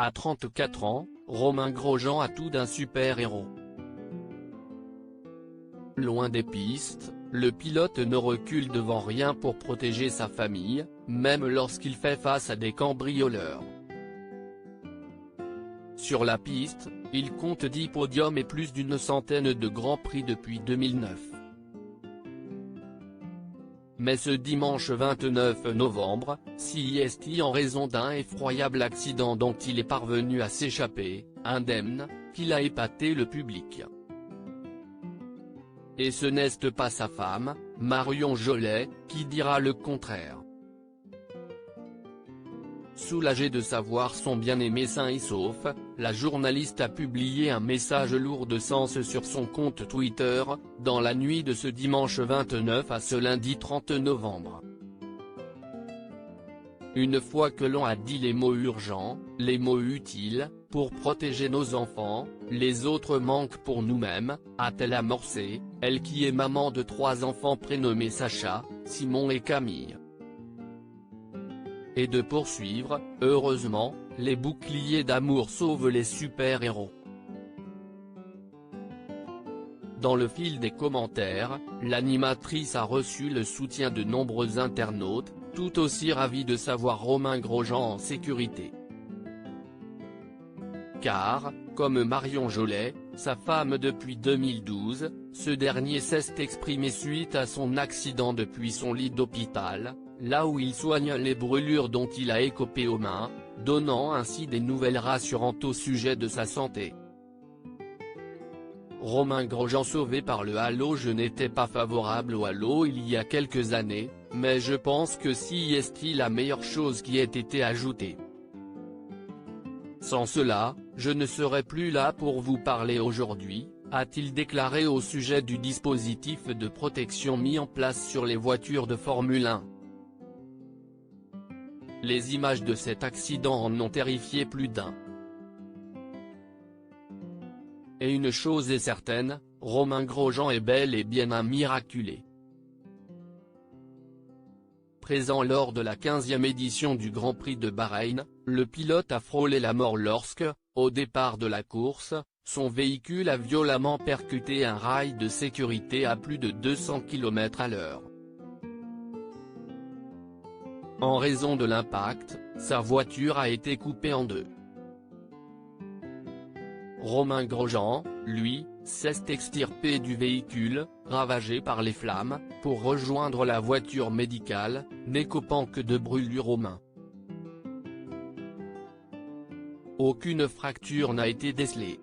À 34 ans, Romain Grosjean a tout d'un super-héros. Loin des pistes, le pilote ne recule devant rien pour protéger sa famille, même lorsqu'il fait face à des cambrioleurs. Sur la piste, il compte 10 podiums et plus d'une centaine de grands prix depuis 2009. Mais ce dimanche 29 novembre, CIST en raison d'un effroyable accident dont il est parvenu à s'échapper, indemne, qu'il a épaté le public. Et ce n'est pas sa femme, Marion Jolet, qui dira le contraire. Soulagée de savoir son bien-aimé sain et sauf, la journaliste a publié un message lourd de sens sur son compte Twitter, dans la nuit de ce dimanche 29 à ce lundi 30 novembre. Une fois que l'on a dit les mots urgents, les mots utiles, pour protéger nos enfants, les autres manquent pour nous-mêmes, a-t-elle amorcé, elle qui est maman de 3 enfants prénommés Sacha, Simon et Camille. Et de poursuivre, heureusement, les boucliers d'amour sauvent les super-héros. Dans le fil des commentaires, l'animatrice a reçu le soutien de nombreux internautes, tout aussi ravis de savoir Romain Grosjean en sécurité. Car, comme Marion Jolet, sa femme depuis 2012, ce dernier s'est exprimé suite à son accident depuis son lit d'hôpital, là où il soigne les brûlures dont il a écopé aux mains, donnant ainsi des nouvelles rassurantes au sujet de sa santé. Romain Grosjean sauvé par le halo. Je n'étais pas favorable au halo il y a quelques années, mais je pense que CIST la meilleure chose qui ait été ajoutée. Sans cela, je ne serais plus là pour vous parler aujourd'hui, a-t-il déclaré au sujet du dispositif de protection mis en place sur les voitures de Formule 1. Les images de cet accident en ont terrifié plus d'un. Et une chose est certaine, Romain Grosjean est bel et bien un miraculé. Présent lors de la 15e édition du Grand Prix de Bahreïn, le pilote a frôlé la mort lorsque, au départ de la course, son véhicule a violemment percuté un rail de sécurité à plus de 200 km/h. En raison de l'impact, sa voiture a été coupée en deux. Romain Grosjean, lui, s'est extirpé du véhicule, ravagé par les flammes, pour rejoindre la voiture médicale, n'écopant que de brûlures aux mains. Aucune fracture n'a été décelée.